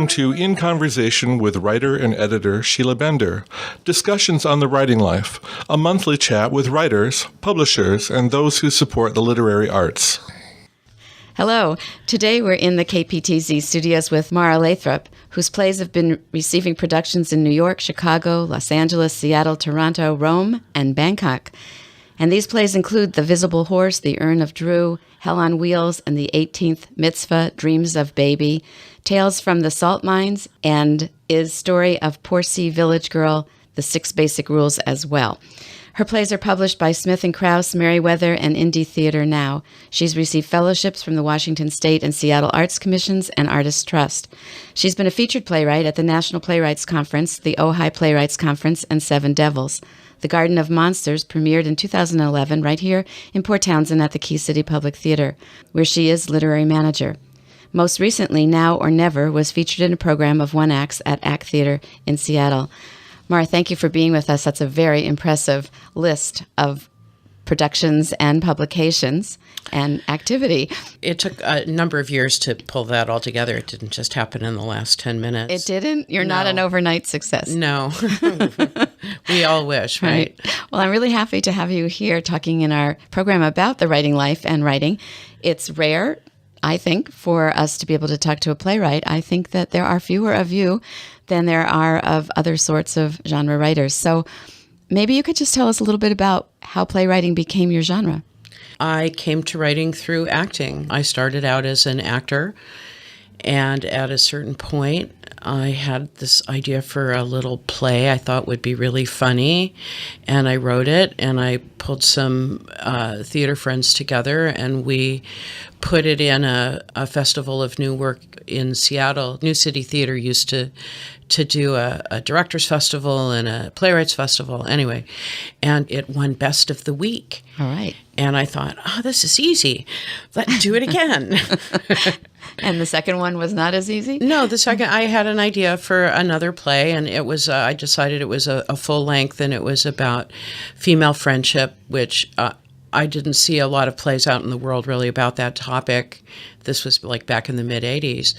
welcome to In Conversation with writer and editor Sheila Bender, discussions on the writing life, a monthly chat with writers, publishers, and those who support the literary arts. Hello. Today we're in the KPTZ studios with Mara Lathrop, whose plays have been receiving productions in New York, Chicago, Los Angeles, Seattle, Toronto, Rome, and Bangkok. And these plays include The Visible Horse, The Urn of Drew, Hell on Wheels, and The 18th Mitzvah, Dreams of Baby, Tales from the Salt Mines, and Is Story of Poor Sea Village Girl, The Six Basic Rules as well. Her plays are published by Smith & Krauss, Merriweather, and Indie Theater Now. She's received fellowships from the Washington State and Seattle Arts Commissions and Artists Trust. She's been a featured playwright at the National Playwrights Conference, the Ojai Playwrights Conference, and Seven Devils. The Garden of Monsters premiered in 2011 right here in Port Townsend at the Key City Public Theater, where she is literary manager. Most recently, Now or Never was featured in a program of one acts at ACT Theater in Seattle. Mara, thank you for being with us. That's a very impressive list of productions and publications and activity. It took a number of years to pull that all together. It didn't just happen in the last 10 minutes. It didn't? You're not an overnight success. No. We all wish, right? Well, I'm really happy to have you here talking in our program about the writing life and writing. It's rare, I think, for us to be able to talk to a playwright. I think that there are fewer of you than there are of other sorts of genre writers. So maybe you could just tell us a little bit about how playwriting became your genre. I came to writing through acting. I started out as an actor, and at a certain point, I had this idea for a little play I thought would be really funny, and I wrote it, and I pulled some theater friends together, and we put it in a festival of new work in Seattle. New City Theater used to do a director's festival and a playwrights festival anyway, and it won Best of the Week. All right. And I thought, oh, this is easy. Let's do it again. And the second one was not as easy? No, the second, I had an idea for another play, and it was, I decided it was a full length, and it was about female friendship, which I didn't see a lot of plays out in the world really about that topic. This was like back in the mid-'80s.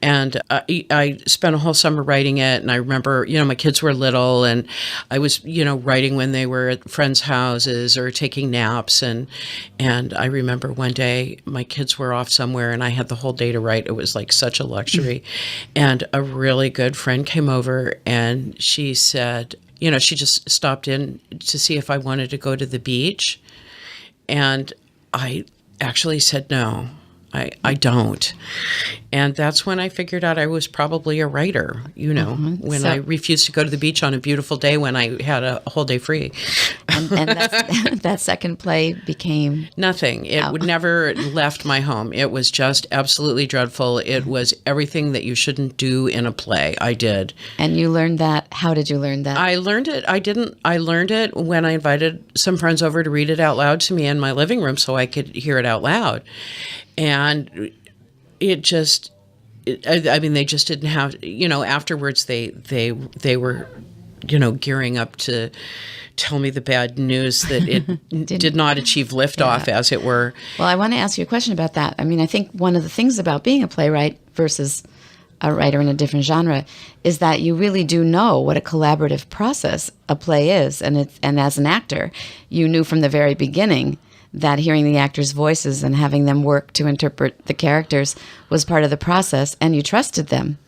And I spent a whole summer writing it, and I remember, my kids were little, and I was, writing when they were at friends' houses or taking naps, and I remember one day my kids were off somewhere, and I had the whole day to write. It was like such a luxury. And a really good friend came over, and she said, she just stopped in to see if I wanted to go to the beach, and I actually said no. I don't. And that's when I figured out I was probably a writer, when I refused to go to the beach on a beautiful day when I had a whole day free. And that second play became? Nothing. It would never left my home. It was just absolutely dreadful. It was everything that you shouldn't do in a play. I did. And you learned that? How did you learn that? I learned it. I learned it when I invited some friends over to read it out loud to me in my living room so I could hear it out loud. And it just, they just didn't have, afterwards they were, gearing up to tell me the bad news that it did not achieve liftoff, as it were. Well, I want to ask you a question about that. I think one of the things about being a playwright versus a writer in a different genre is that you really do know what a collaborative process a play is. And as an actor, you knew from the very beginning that hearing the actors' voices and having them work to interpret the characters was part of the process, and you trusted them.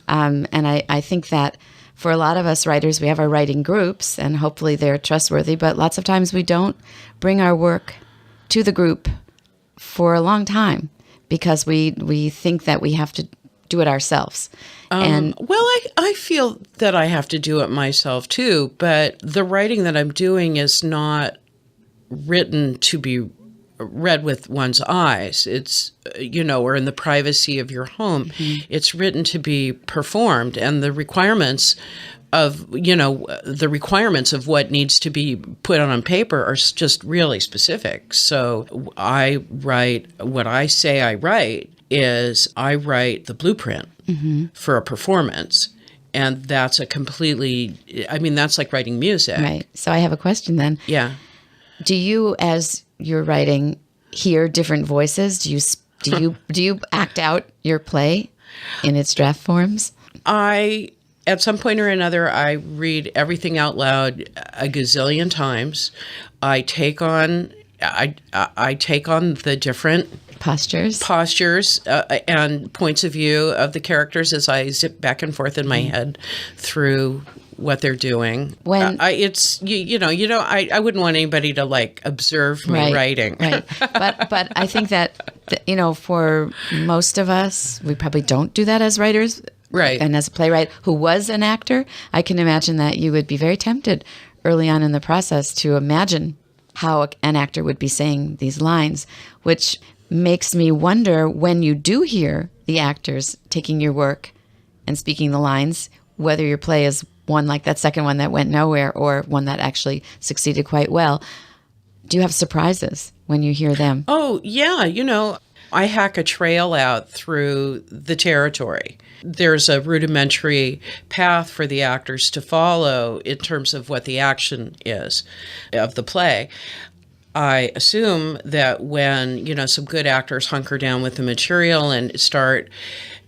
And I think that for a lot of us writers, we have our writing groups, and hopefully they're trustworthy, but lots of times we don't bring our work to the group for a long time because we think that we have to do it ourselves. I feel that I have to do it myself too, but the writing that I'm doing is not written to be read with one's eyes. It's, or in the privacy of your home. Mm-hmm. It's written to be performed, and the requirements of what needs to be put on paper are just really specific. So I write, what I say I write is I write the blueprint for a performance. And that's that's like writing music. Right. So I have a question then. Yeah. Do you, as you're writing, hear different voices? Do you act out your play in its draft forms? At some point or another, I read everything out loud a gazillion times. I take on the different postures and points of view of the characters as I zip back and forth in my head through what they're doing. When I wouldn't want anybody to like observe me writing. Right. But I think that for most of us, we probably don't do that as writers. Right. And as a playwright who was an actor, I can imagine that you would be very tempted early on in the process to imagine how an actor would be saying these lines, which makes me wonder, when you do hear the actors taking your work and speaking the lines, whether your play is one like that second one that went nowhere or one that actually succeeded quite well. Do you have surprises when you hear them? Oh, yeah. I hack a trail out through the territory. There's a rudimentary path for the actors to follow in terms of what the action is of the play. I assume that when, some good actors hunker down with the material and start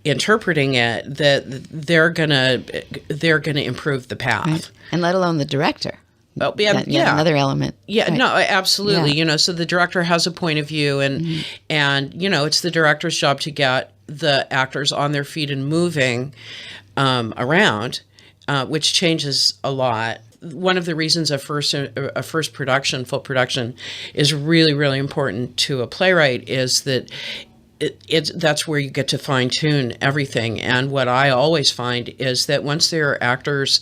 interpreting it, that they're gonna improve the path. Right. And let alone the director. Oh, yeah, another element. Yeah, right. No, absolutely. Yeah. So the director has a point of view, and it's the director's job to get the actors on their feet and moving around, which changes a lot. One of the reasons a first production, full production, is really, really important to a playwright is that that's where you get to fine tune everything. And what I always find is that once there are actors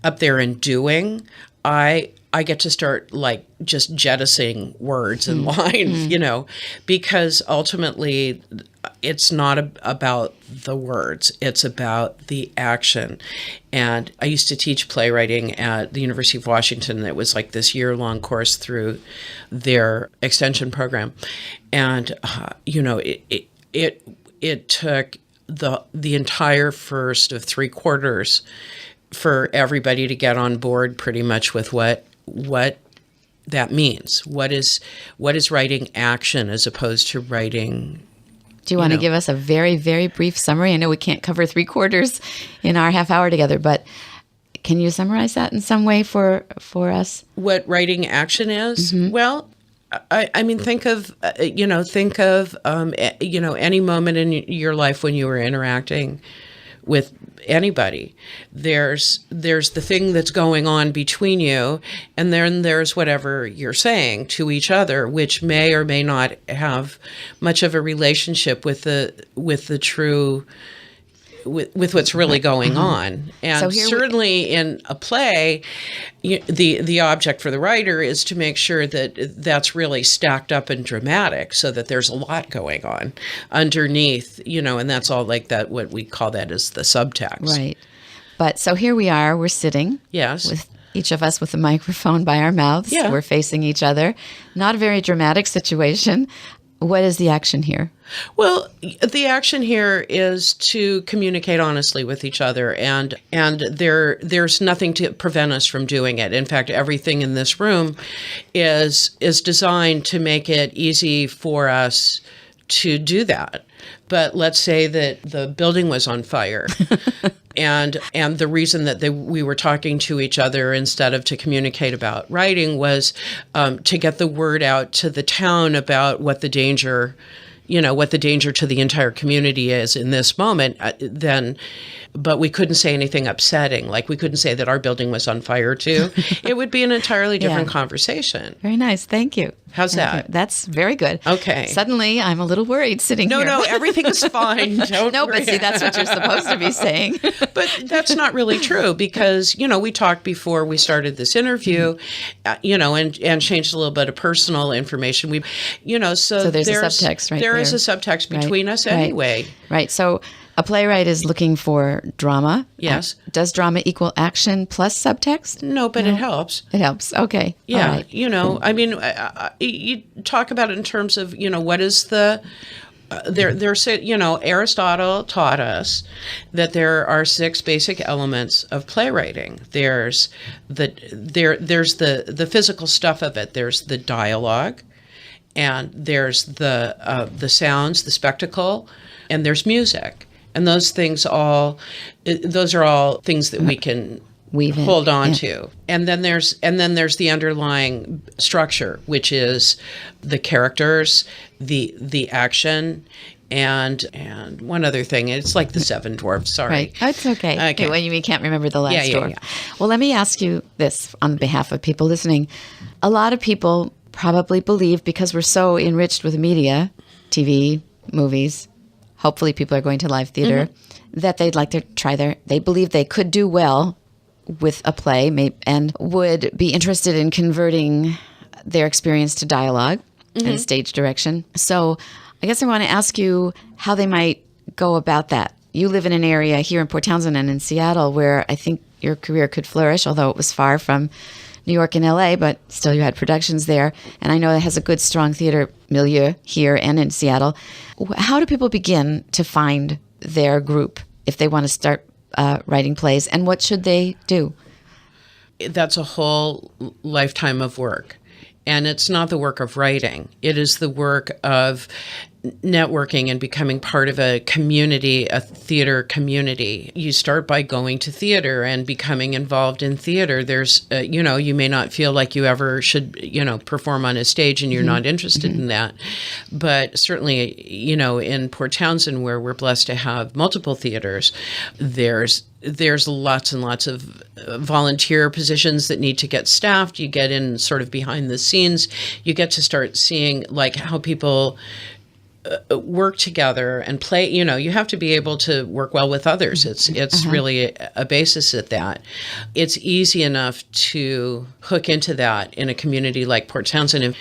up there and doing, I get to start like just jettisoning words and lines, because ultimately it's not about the words, it's about the action. And I used to teach playwriting at the University of Washington. It was like this year-long course through their extension program. And, it took the entire first of 3 quarters for everybody to get on board pretty much with what that means. What is writing action as opposed to writing? Do you want to give us a very, very brief summary? I know we can't cover 3 quarters in our half hour together, but can you summarize that in some way for us? What writing action is? Mm-hmm. Well, I mean, think of any moment in your life when you were interacting with anybody. There's the thing that's going on between you, and then there's whatever you're saying to each other, which may or may not have much of a relationship with the true with what's really going on. And so certainly in a play, the object for the writer is to make sure that that's really stacked up and dramatic, so that there's a lot going on underneath, and that's all like that. What we call that is the subtext. Right. But so here we are, we're sitting. Yes. With each of us with a microphone by our mouths. Yeah. We're facing each other. Not a very dramatic situation. What is the action here? Well, the action here is to communicate honestly with each other, and there's nothing to prevent us from doing it. In fact, everything in this room is designed to make it easy for us to do that. But let's say that the building was on fire. And the reason that we were talking to each other instead of to communicate about writing was to get the word out to the town about what the danger to the entire community is in this moment. But we couldn't say anything upsetting. Like, we couldn't say that our building was on fire too. It would be an entirely different conversation. Very nice. Thank you. How's that? That's very good. Okay. Suddenly, I'm a little worried sitting here. No, everything's fine. Don't worry. But see, that's what you're supposed to be saying. But that's not really true, because, we talked before we started this interview, and changed a little bit of personal information. So there's a subtext right there. There is a subtext between us anyway. Right. So a playwright is looking for drama. Yes. Does drama equal action plus subtext? No, but it helps. It helps. Okay. Yeah. All right. I mean, you talk about it in terms of, what is the... Aristotle taught us that there are 6 basic elements of playwriting. There's the physical stuff of it. There's the dialogue, and there's the sounds, the spectacle, and there's music. And those are all things that we can Weave in. hold on Yeah. to. And then there's the underlying structure, which is the characters, the action, and one other thing. It's like the Seven Dwarfs. Sorry. Right. Oh, it's okay. Okay. When you can't remember the last Yeah. dwarf. Well, let me ask you this on behalf of people listening. A lot of people probably believe, because we're so enriched with media, TV, movies, hopefully people are going to live theater, that they'd like to they believe they could do well with a play and would be interested in converting their experience to dialogue and stage direction. So I guess I want to ask you how they might go about that. You live in an area here in Port Townsend and in Seattle where I think your career could flourish, although it was far from New York and LA, but still you had productions there. And I know it has a good, strong theater milieu here and in Seattle. How do people begin to find their group if they want to start writing plays, and what should they do? That's a whole lifetime of work. And it's not the work of writing. It is the work of networking and becoming part of a community, a theater community. You start by going to theater and becoming involved in theater. There's, you may not feel like you ever should, perform on a stage, and you're not interested in that. But certainly, in Port Townsend, where we're blessed to have multiple theaters, there's lots and lots of volunteer positions that need to get staffed. You get in sort of behind the scenes. You get to start seeing like how people work together and play. You have to be able to work well with others. It's really a basis at that. It's easy enough to hook into that in a community like Port Townsend.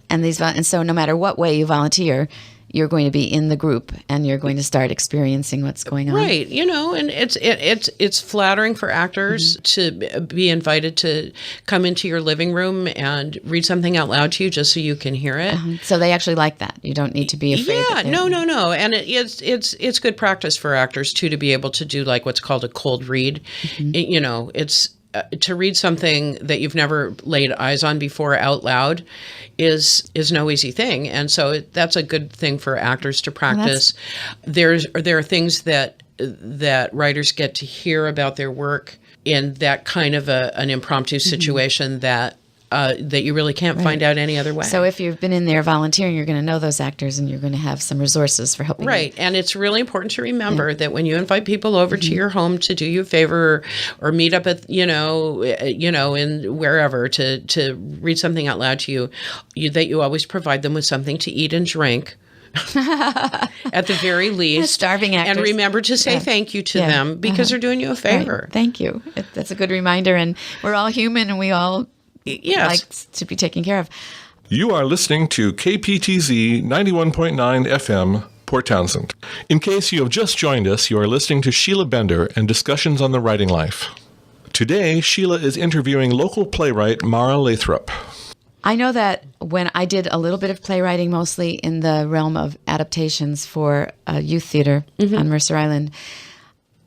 And so no matter what way you volunteer, you're going to be in the group and you're going to start experiencing what's going on. Right. And it's flattering for actors to be invited to come into your living room and read something out loud to you just so you can hear it. So they actually like that. You don't need to be afraid. Yeah, no. And it's good practice for actors too, to be able to do like what's called a cold read. It's to read something that you've never laid eyes on before out loud is no easy thing. And so that's a good thing for actors to practice. There are things that writers get to hear about their work in that kind of an impromptu situation that you really can't find out any other way. So if you've been in there volunteering, you're going to know those actors and you're going to have some resources for helping. Right. And it's really important to remember that when you invite people over to your home to do you a favor or meet up at, in wherever to read something out loud to you, that you always provide them with something to eat and drink. At the very least. Starving actors. And remember to say thank you to them because they're doing you a favor. Right. Thank you. That's a good reminder. And we're all human and we all like to be taken care of. You are listening to KPTZ 91.9 FM, Port Townsend. In case you have just joined us, you are listening to Sheila Bender and discussions on the writing life. Today, Sheila is interviewing local playwright Mara Lathrop. I know that when I did a little bit of playwriting, mostly in the realm of adaptations for a youth theater on Mercer Island,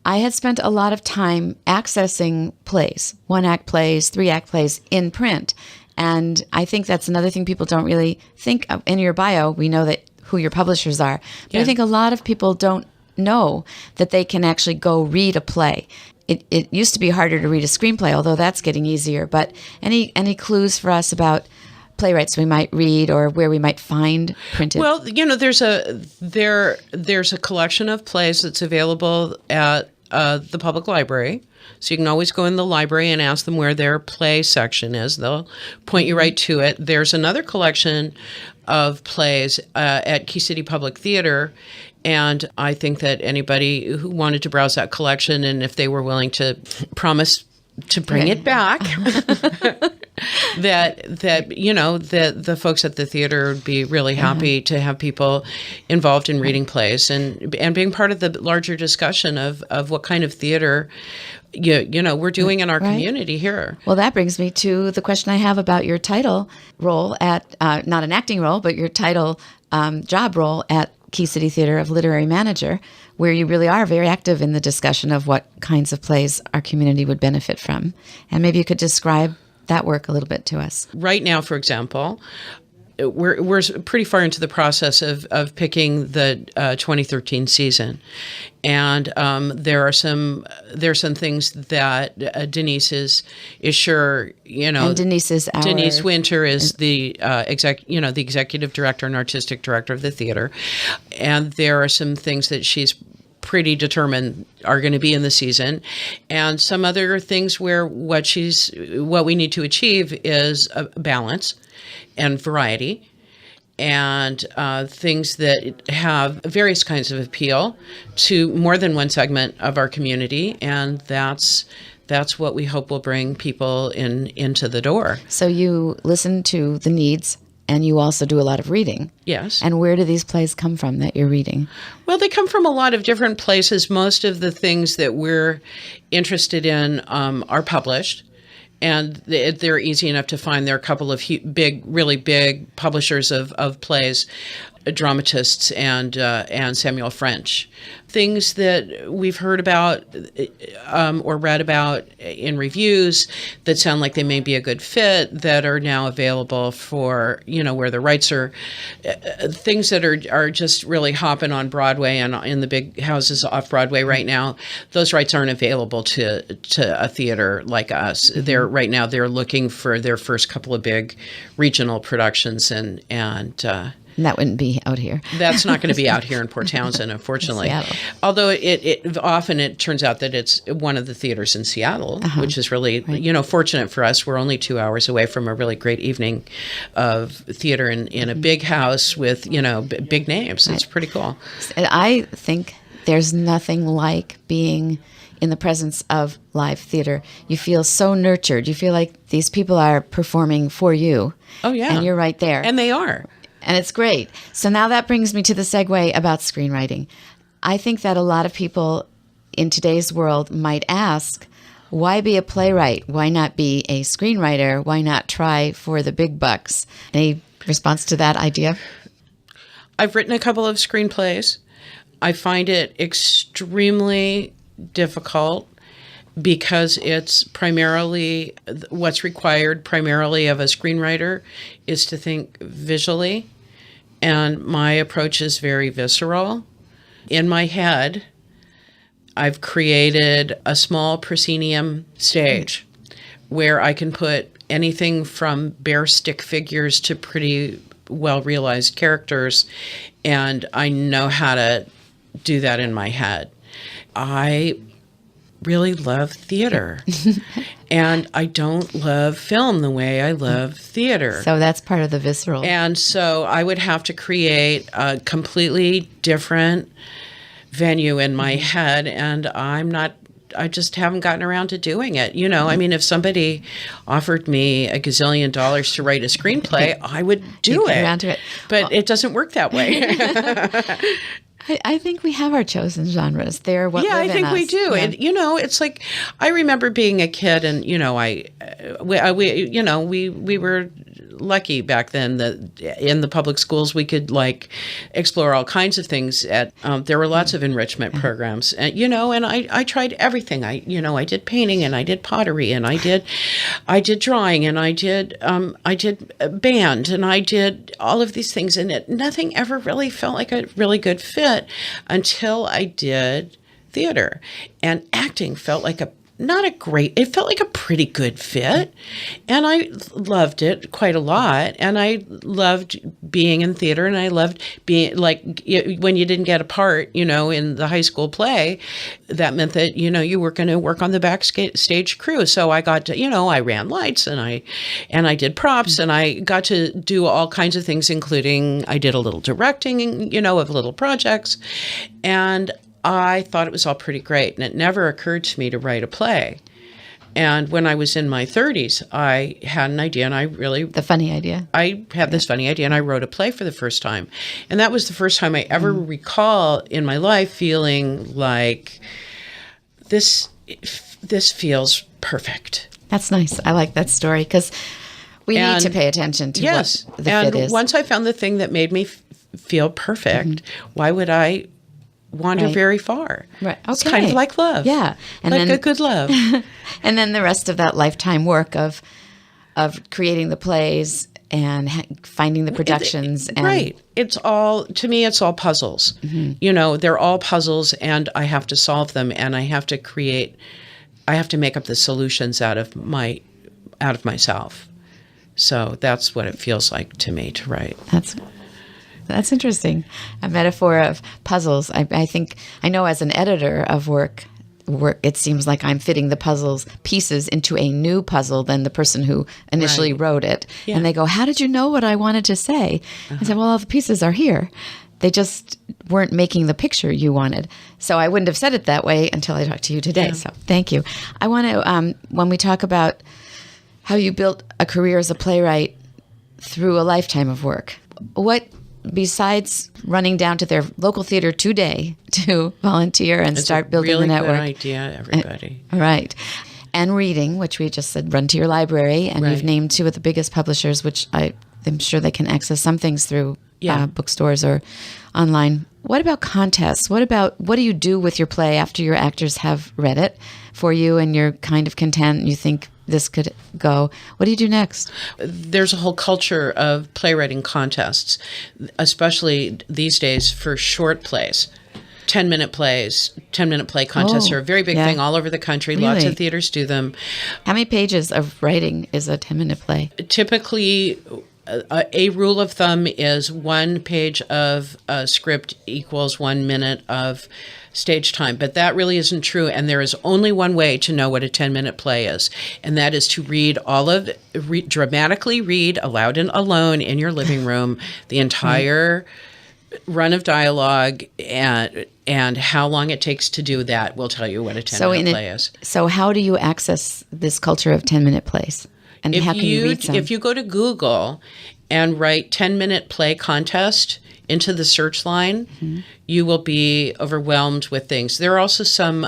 I had spent a lot of time accessing plays, 1-act plays, 3-act plays in print. And I think that's another thing people don't really think of. In your bio, we know that who your publishers are. But I think a lot of people don't know that they can actually go read a play. It used to be harder to read a screenplay, although that's getting easier. But any clues for us about playwrights we might read or where we might find printed? Well, there's a collection of plays that's available at the public library. So you can always go in the library and ask them where their play section is. They'll point you right to it. There's another collection of plays at Key City Public Theater. And I think that anybody who wanted to browse that collection, and if they were willing to promise to bring it back, that the folks at the theater would be really happy to have people involved in reading plays and being part of the larger discussion of what kind of theater we're doing in our community here. Well, that brings me to the question I have about your title role at not an acting role, but your title job role at Key City Theater of Literary Manager, where you really are very active in the discussion of what kinds of plays our community would benefit from. And maybe you could describe that work a little bit to us. Right now, for example, we're pretty far into the process of picking the 2013 season, and there's some things that Denise is sure, And Denise Winter is the the executive director and artistic director of the theater, and there are some things that she's pretty determined are going to be in the season, and some other things where what we need to achieve is a balance and variety, and things that have various kinds of appeal to more than one segment of our community, and that's what we hope will bring people into the door. So you listen to the needs, and you also do a lot of reading. Yes. And where do these plays come from that you're reading? Well, they come from a lot of different places. Most of the things that we're interested in are published, and they're easy enough to find. There are a couple of really big publishers of plays, dramatists and Samuel French. Things that we've heard about or read about in reviews that sound like they may be a good fit that are now available for, where the rights are, things that are just really hopping on Broadway and in the big houses off Broadway right now. Those rights aren't available to a theater like us. Mm-hmm. They're looking for their first couple of big regional productions and that wouldn't be out here. That's not going to be out here in Port Townsend, unfortunately. Although it often turns out that it's one of the theaters in Seattle, which is really, fortunate for us. We're only 2 hours away from a really great evening of theater in a big house with, big names. It's pretty cool. I think there's nothing like being in the presence of live theater. You feel so nurtured. You feel like these people are performing for you. Oh, yeah. And you're right there. And they are. And it's great. So now that brings me to the segue about screenwriting. I think that a lot of people in today's world might ask, why be a playwright? Why not be a screenwriter? Why not try for the big bucks? Any response to that idea? I've written a couple of screenplays. I find it extremely difficult because it's primarily what's required primarily of a screenwriter is to think visually. And my approach is very visceral. In my head, I've created a small proscenium stage where I can put anything from bare stick figures to pretty well-realized characters, and I know how to do that in my head. I really love theater, and I don't love film the way I love theater. So that's part of the visceral. And so I would have to create a completely different venue in my head, and I just haven't gotten around to doing it. If somebody offered me $1 gazillion to write a screenplay, I would do it. Around to it. But it doesn't work that way. I think we have our chosen genres. They're what live I think in us. we do. Yeah. And, it's like I remember being a kid, and we were lucky back then that in the public schools we could explore all kinds of things. There were lots of enrichment programs, and I tried everything. I did painting, and I did pottery, and I did drawing, and I did band, and I did all of these things, and nothing ever really felt like a really good fit until I did theater, and acting felt like it felt like a pretty good fit, and I loved it quite a lot, and I loved being in theater, and I loved being when you didn't get a part, in the high school play, that meant that, you were going to work on the backstage crew. So I got to, I ran lights, and I did props, and I got to do all kinds of things, including I did a little directing, of little projects, and I thought it was all pretty great, and it never occurred to me to write a play. And when I was in my 30s, I had an idea, and The funny idea. I had this funny idea, and I wrote a play for the first time. And that was the first time I ever recall in my life feeling like this feels perfect. That's nice. I like that story, because we need to pay attention to what the fit is. And once I found the thing that made me feel perfect, why would I wander very far? Right. Okay. It's kind of like love. Yeah. And like then, a good love. And then the rest of that lifetime work of creating the plays and finding the productions. And Right. It's all, to me, it's all puzzles. You know, they're all puzzles, and I have to solve them, and I have to make up the solutions out of myself. So that's what it feels like to me to write. That's interesting. A metaphor of puzzles. I think, I know as an editor of work, it seems like I'm fitting the puzzles pieces into a new puzzle than the person who initially wrote it. Yeah. And they go, how did you know what I wanted to say? I said, well, all the pieces are here. They just weren't making the picture you wanted. So I wouldn't have said it that way until I talked to you today. Yeah. So thank you. I want to, when we talk about how you built a career as a playwright through a lifetime of work, what, besides running down to their local theater today to volunteer and start building really the network. Good idea, everybody. Right. And reading, which we just said, run to your library. And Right. you've named two of the biggest publishers, which I'm sure they can access some things through Yeah. bookstores or online. What about contests? What do you do with your play after your actors have read it for you and you're kind of content and you think this could go? What do you do next? There's a whole culture of playwriting contests, especially these days for short plays. 10-minute plays, 10-minute play contests are a very big thing all over the country. Really? Lots of theaters do them. How many pages of writing is a 10-minute play? Typically, a rule of thumb is 1 page of a script equals 1 minute of stage time, but that really isn't true, and there is only one way to know what a 10-minute play is, and that is to dramatically read aloud and alone in your living room the entire run of dialogue, and how long it takes to do that will tell you what a 10-minute play is. So how do you access this culture of 10-minute plays? And how can you read some? If you go to Google and write 10-minute play contest into the search line, you will be overwhelmed with things. There are also some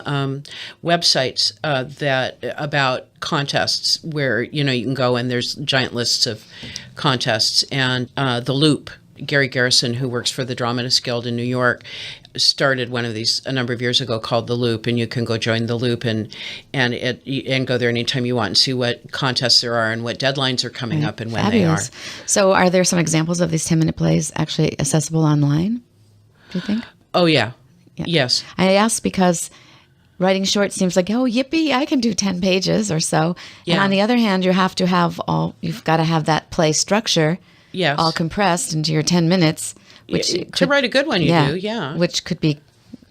websites about contests where you can go and there's giant lists of contests. And The Loop, Gary Garrison, who works for the Dramatists Guild in New York, started one of these a number of years ago called The Loop, and you can go join The Loop and go there anytime you want and see what contests there are and what deadlines are coming up and when Fabulous. they are. So are there some examples of these 10-minute plays actually accessible online, do you think? Oh, yeah. Yes. I ask because writing short seems like, oh, yippee, I can do 10 pages or so. And Yeah. on the other hand, you've got to have that play structure Yes. all compressed into your 10 minutes. Which to write a good one, you do, yeah. Which could be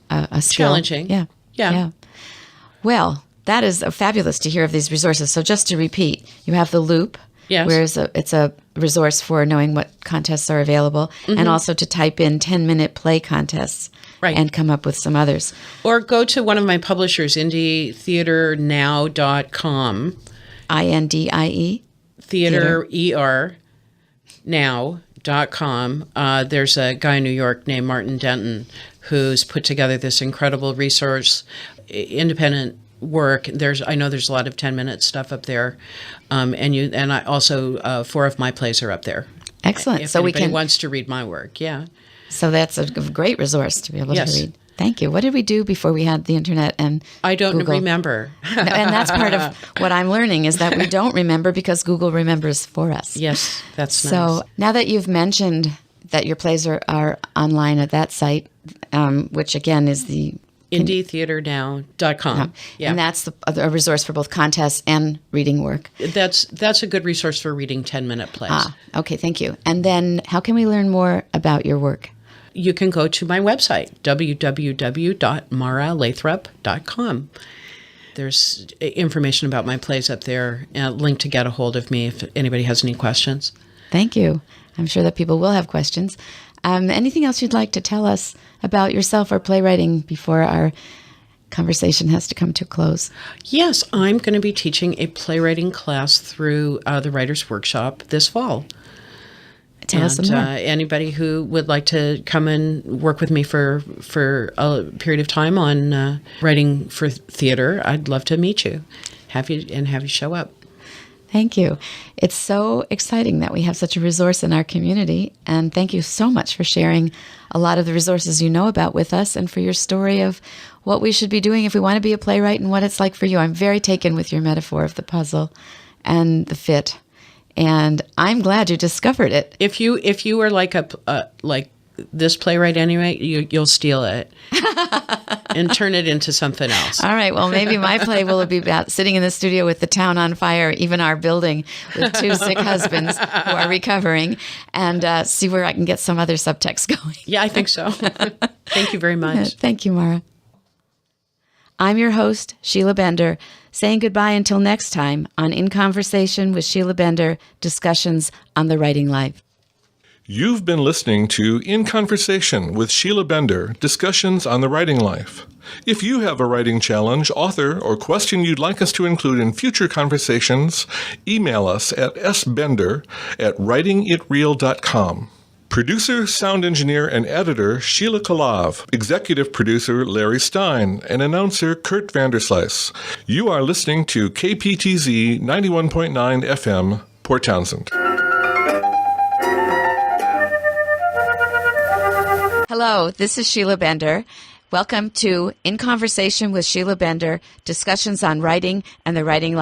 a skill. Challenging. Yeah. Well, that is fabulous to hear of these resources. So just to repeat, you have The Loop, Yes. where it's a resource for knowing what contests are available, and also to type in 10-minute play contests and come up with some others. Or go to one of my publishers, indietheaternow.com. INDIE? Theater, ER, now.com. There's a guy in New York named Martin Denton who's put together this incredible resource, independent work. I know there's a lot of 10-minute stuff up there, and I also 4 of my plays are up there. Excellent. If So anybody wants to read my work, So that's a great resource to be able Yes. to read. Thank you. What did we do before we had the internet and I don't Google? remember. And that's part of what I'm learning is that we don't remember because Google remembers for us. Yes, that's nice. So now that you've mentioned that your plays are online at that site, which again is the indietheaternow.com. Yeah. And that's a resource for both contests and reading work. That's a good resource for reading 10-minute plays. Okay, thank you. And then how can we learn more about your work? You can go to my website, www.maralathrop.com. There's information about my plays up there, and a link to get a hold of me if anybody has any questions. Thank you. I'm sure that people will have questions. Anything else you'd like to tell us about yourself or playwriting before our conversation has to come to a close? Yes, I'm going to be teaching a playwriting class through the Writers' Workshop this fall. Tell us some more. Anybody who would like to come and work with me for a period of time on writing for theater, I'd love to meet you, have you show up. Thank you. It's so exciting that we have such a resource in our community, and thank you so much for sharing a lot of the resources you know about with us and for your story of what we should be doing if we want to be a playwright and what it's like for you. I'm very taken with your metaphor of the puzzle and the fit. and I'm glad you discovered it. If you were like like this playwright anyway, you'll steal it and turn it into something else. All right. Well, maybe my play will be about sitting in the studio with the town on fire, even our building, with two sick husbands who are recovering, and see where I can get some other subtext going. Yeah, I think so. Thank you very much. Thank you, Mara. I'm your host, Sheila Bender, saying goodbye until next time on In Conversation with Sheila Bender, discussions on the writing life. You've been listening to In Conversation with Sheila Bender, discussions on the writing life. If you have a writing challenge, author, or question you'd like us to include in future conversations, email us at sbender@writingitreal.com. Producer, sound engineer, and editor Sheila Kalav, executive producer Larry Stein, and announcer Kurt Vanderslice. You are listening to KPTZ 91.9 FM, Port Townsend. Hello, this is Sheila Bender. Welcome to In Conversation with Sheila Bender, discussions on writing and the writing life.